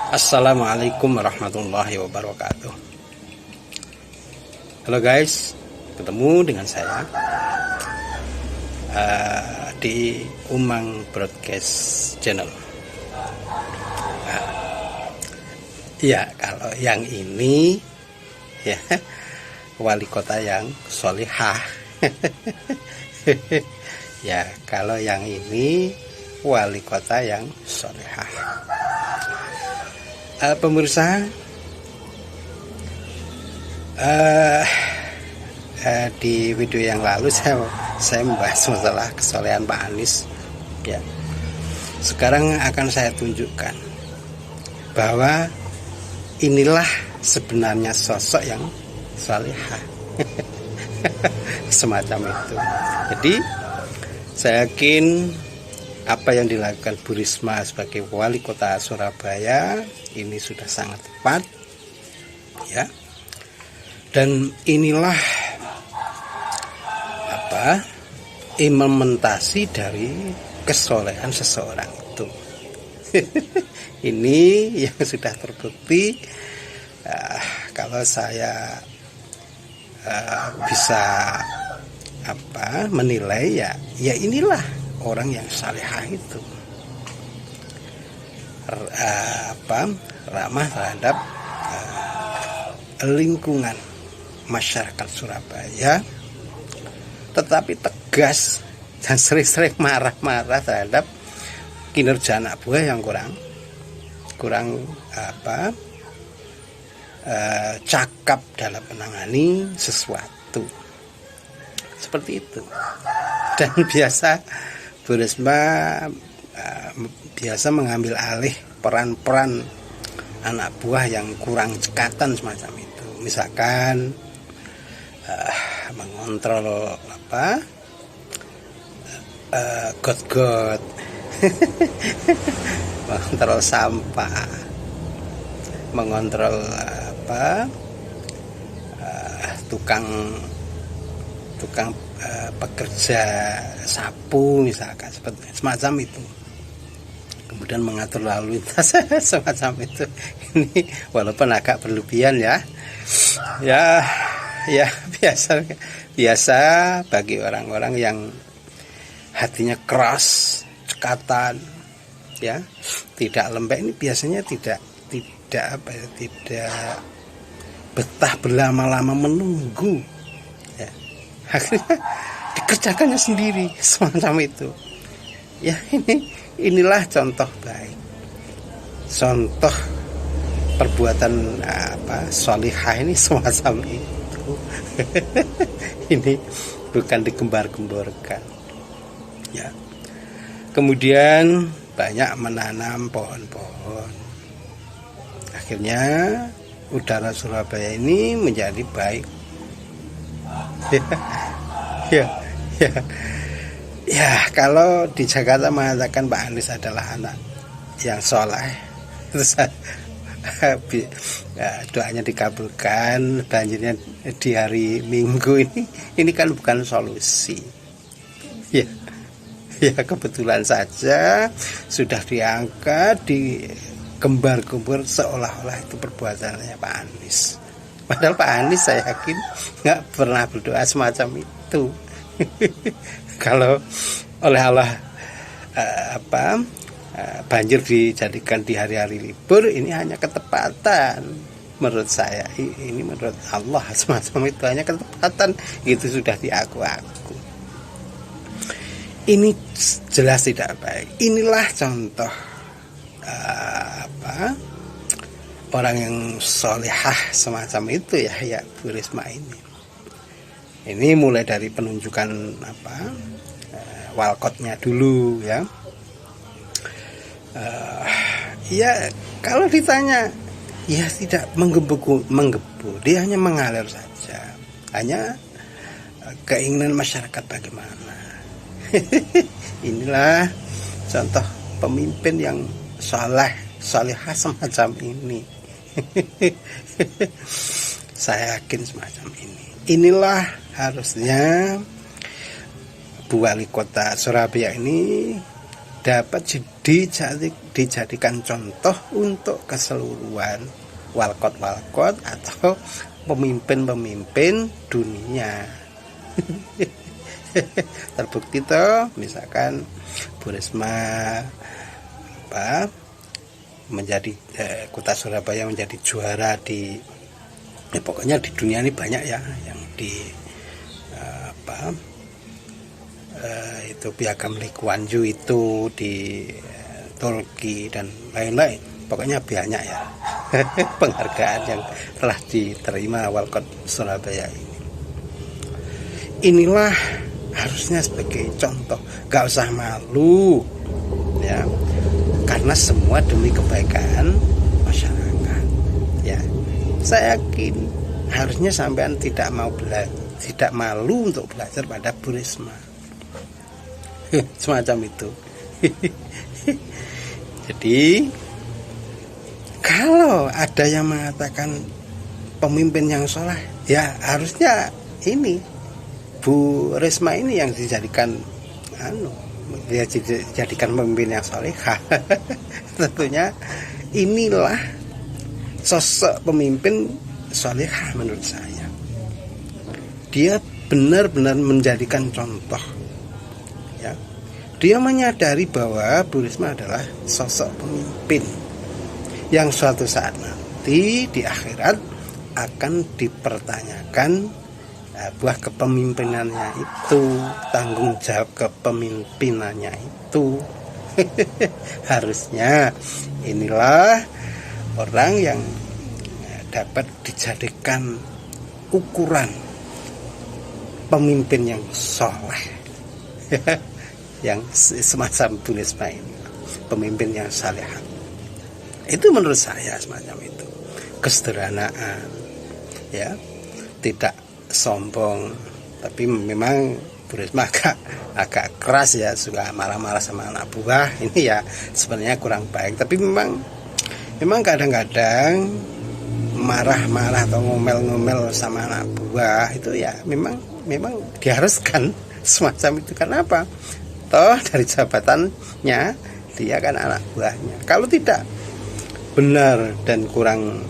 Assalamualaikum warahmatullahi wabarakatuh. Halo guys, ketemu dengan saya di Umang Broadcast Channel. Ya, kalau yang ini ya wali kota yang solihah. Ya, kalau yang ini wali kota yang solihah. Pemirsa, di video yang lalu saya membahas masalah kesolehan Pak Anies. Ya, sekarang akan saya tunjukkan bahwa inilah sebenarnya sosok yang salihah. Semacam itu. Jadi saya yakin apa yang dilakukan Bu Risma sebagai wali kota Surabaya ini sudah sangat tepat, ya. Dan inilah implementasi dari kesolehan seseorang itu. Ini yang sudah terbukti. Kalau saya bisa menilai, ya inilah orang yang salihah itu, ramah terhadap lingkungan masyarakat Surabaya, tetapi tegas dan sering-sering marah-marah terhadap kinerja anak buah yang kurang cakap dalam menangani sesuatu seperti itu. Dan Bu Risma biasa mengambil alih peran-peran anak buah yang kurang cekatan semacam itu. Misalkan mengontrol got-got, mengontrol sampah, mengontrol tukang pekerja sapu misalkan, semacam itu. Kemudian mengatur lalu lintas semacam itu. Ini walaupun agak berlebihan ya biasa bagi orang-orang yang hatinya keras, cekatan, ya, tidak lembek. Ini biasanya tidak betah berlama-lama menunggu, ya. Akhirnya dikerjakannya sendiri semacam itu. Ya, inilah contoh baik, contoh perbuatan solihah ini semacam itu. Ini bukan digembar-gemborkan, ya. Kemudian banyak menanam pohon-pohon. Akhirnya udara Surabaya ini menjadi baik. Ya, kalau di Jakarta mengatakan Pak Anies adalah anak yang soleh, terus doanya dikabulkan, banjirnya di hari Minggu ini kan bukan solusi. Ya, kebetulan saja sudah diangkat, digembar-gembor seolah-olah itu perbuatannya Pak Anies. Padahal Pak Anies saya yakin nggak pernah berdoa semacam itu. Kalau oleh Allah banjir dijadikan di hari-hari libur, ini hanya ketepatan menurut saya. Ini menurut Allah semacam itu hanya ketepatan, itu sudah diaku-aku. Ini jelas tidak baik. Inilah contoh orang yang solehah semacam itu, ya Bu Risma ini. Ini mulai dari penunjukan walkotnya dulu, ya. Ya, kalau ditanya, ya tidak menggebu, dia hanya mengalir saja, hanya keinginan masyarakat bagaimana. Inilah contoh pemimpin yang solehah semacam ini. Saya yakin semacam ini. Inilah harusnya Bu Wali Kota Surabaya ini dapat dijadikan contoh untuk keseluruhan walkot atau pemimpin-pemimpin dunia. Terbukti toh, misalkan Bu Risma menjadi kota Surabaya menjadi juara di pokoknya di dunia ini banyak ya yang di itu Piagam Lee Kuan Yew itu di Turki dan lain-lain, pokoknya banyak ya penghargaan yang telah diterima walkot Surabaya ini. Inilah harusnya sebagai contoh, gak usah malu ya, karena semua demi kebaikan masyarakat ya. Saya yakin harusnya sampean tidak malu untuk belajar pada Bu Risma semacam itu. Jadi kalau ada yang mengatakan pemimpin yang soleh, ya harusnya ini Bu Risma ini yang dijadikan dia dijadikan pemimpin yang solehah. Tentunya inilah sosok pemimpin solehah menurut saya. Dia benar-benar menjadikan contoh ya. Dia menyadari bahwa Bu Risma adalah sosok pemimpin yang suatu saat nanti di akhirat akan dipertanyakan buah kepemimpinannya itu, tanggung jawab kepemimpinannya itu. Harusnya inilah orang yang dapat dijadikan ukuran pemimpin yang soleh. Yang semacam Bu Risma ini, pemimpin yang saleh. Itu menurut saya semacam itu, kesederhanaan ya, tidak sombong, tapi memang Bu Risma agak keras ya, suka marah-marah sama anak buah. Ini ya sebenarnya kurang baik, tapi memang kadang-kadang marah-marah atau ngomel-ngomel sama anak buah itu ya memang diharuskan semacam itu. Karena apa? Toh dari jabatannya dia kan anak buahnya. Kalau tidak benar dan kurang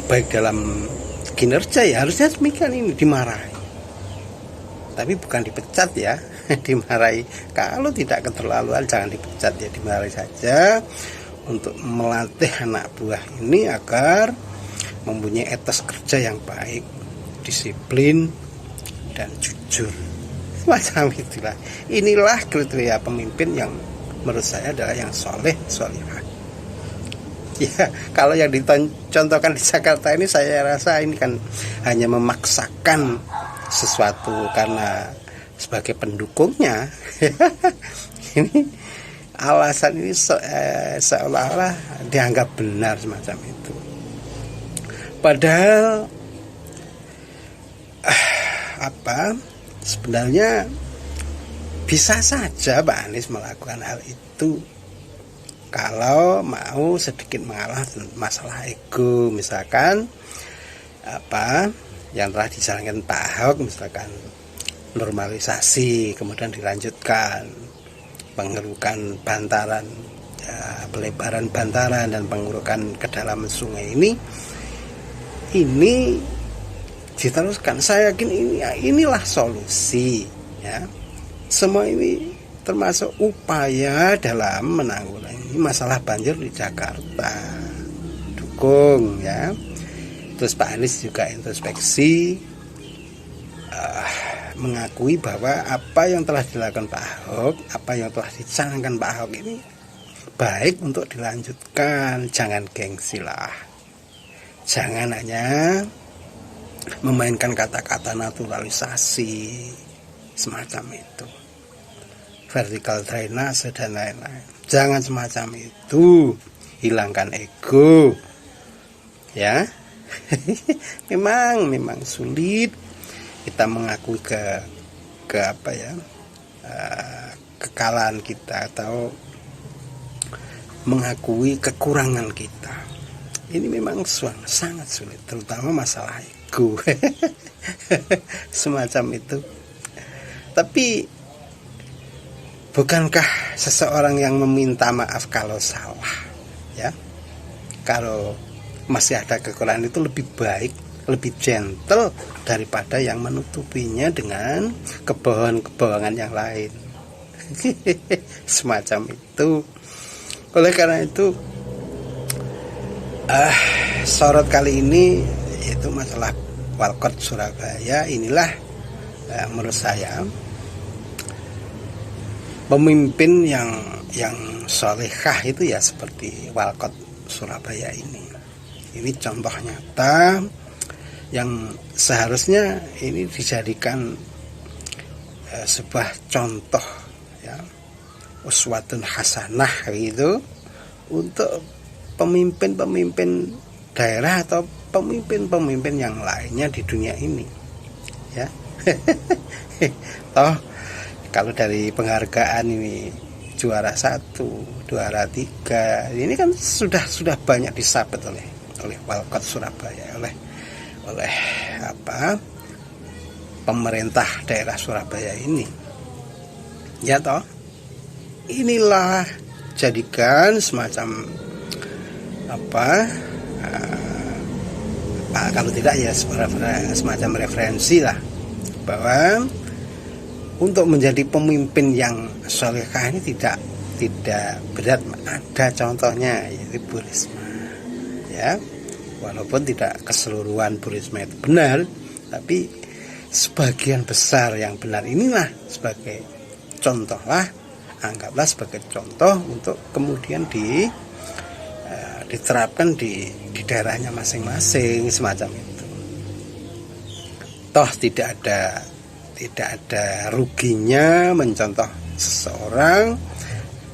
baik dalam kinerja, ya harusnya demikian, ini dimarahi. Tapi bukan dipecat ya, dimarahi. Kalau tidak keterlaluan jangan dipecat ya, dimarahi saja untuk melatih anak buah ini agar mempunyai etos kerja yang baik, disiplin dan jujur. Macam itulah. Inilah kriteria pemimpin yang menurut saya adalah yang solehah. Ya, kalau yang dicontohkan di Jakarta ini, saya rasa ini kan hanya memaksakan sesuatu karena sebagai pendukungnya. Ini alasan ini seolah-olah dianggap benar semacam itu. Padahal sebenarnya bisa saja Pak Anies melakukan hal itu kalau mau sedikit mengalah masalah ego, misalkan yang telah dijalankan Pak Ahok, misalkan normalisasi, kemudian dilanjutkan pengerukan bantaran, pelebaran bantaran dan pengerukan kedalaman sungai ini diteruskan. Saya yakin inilah solusi ya. Semua ini termasuk upaya dalam menanggulangi masalah banjir di Jakarta. Dukung ya. Terus Pak Anies juga introspeksi, mengakui bahwa apa yang telah dilakukan Pak Ahok, apa yang telah dicanangkan Pak Ahok ini baik untuk dilanjutkan. Jangan gengsi lah. Jangan hanya memainkan kata-kata naturalisasi semacam itu, vertical drainase dan lain-lain. Jangan semacam itu. Hilangkan ego ya. memang sulit kita mengakui kekalahan kita atau mengakui kekurangan kita. Ini memang sangat sulit, terutama masalah ego. Semacam itu. Tapi bukankah seseorang yang meminta maaf kalau salah, ya, kalau masih ada kekurangan itu lebih baik, lebih gentle daripada yang menutupinya dengan kebohongan-kebohongan yang lain. Semacam itu. Oleh karena itu, sorot kali ini yaitu masalah Walkot Surabaya. Inilah menurut saya pemimpin yang solehah itu ya seperti Walkot Surabaya ini. Ini contoh nyata yang seharusnya ini dijadikan sebuah contoh, ya, uswatun hasanah gitu untuk pemimpin-pemimpin daerah atau pemimpin-pemimpin yang lainnya di dunia ini, ya. Toh kalau dari penghargaan ini juara 1, juara 3, ini kan sudah banyak disabet oleh Walkot Surabaya, oleh pemerintah daerah Surabaya ini, ya toh. Inilah jadikan semacam kalau tidak ya semacam referensi lah, bahwa untuk menjadi pemimpin yang solehah ini tidak berat. Ada contohnya, yaitu Bu Risma, ya. Walaupun tidak keseluruhan Bu Risma itu benar, tapi sebagian besar yang benar inilah sebagai contoh lah, anggaplah sebagai contoh untuk kemudian diterapkan di daerahnya masing-masing, semacam itu. Toh tidak ada ruginya mencontoh seseorang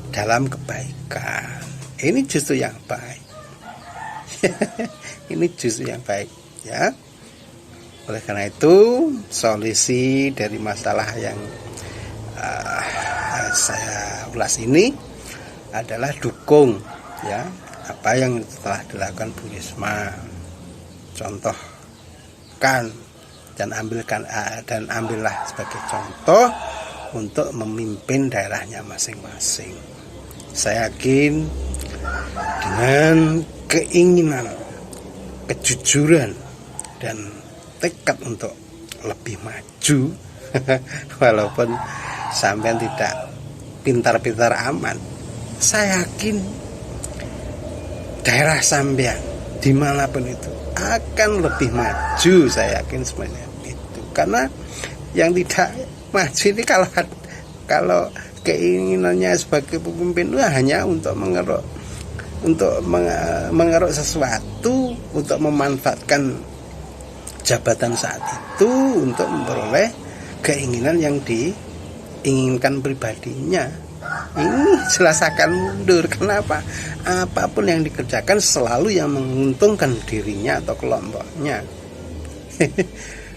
dalam kebaikan. Ini justru yang baik. Ini justru yang baik, ya. Oleh karena itu, solusi dari masalah yang saya ulas ini adalah dukung, ya, apa yang telah dilakukan Bu Risma. Contohkan dan ambillah sebagai contoh untuk memimpin daerahnya masing-masing. Saya yakin dengan keinginan, kejujuran, dan tekad untuk lebih maju, walaupun sampean tidak pintar-pintar amat, saya yakin daerah sampean dimanapun itu akan lebih maju. Saya yakin semuanya itu, karena yang tidak maju ini kalau keinginannya sebagai pemimpin itu hanya untuk mengeruk sesuatu, untuk memanfaatkan jabatan saat itu untuk memperoleh keinginan yang diinginkan pribadinya. Ini jelas akan mundur. Kenapa? Apapun yang dikerjakan selalu yang menguntungkan dirinya atau kelompoknya.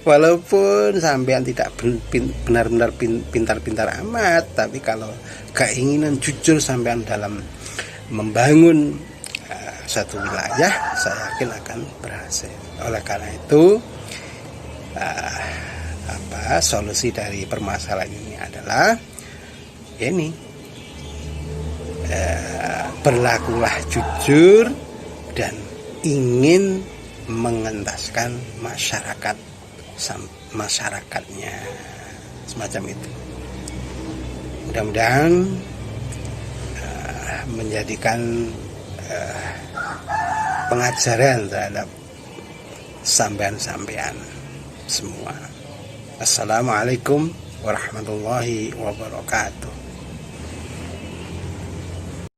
Walaupun sampean tidak benar-benar pintar-pintar amat, tapi kalau keinginan jujur sampean dalam membangun satu wilayah, saya yakin akan berhasil. Oleh karena itu, solusi dari permasalahan ini adalah ini, berlakulah jujur dan ingin mengentaskan masyarakatnya, semacam itu. Mudah-mudahan menjadikan pengajaran terhadap sampean-sampean semua. Assalamualaikum warahmatullahi wabarakatuh.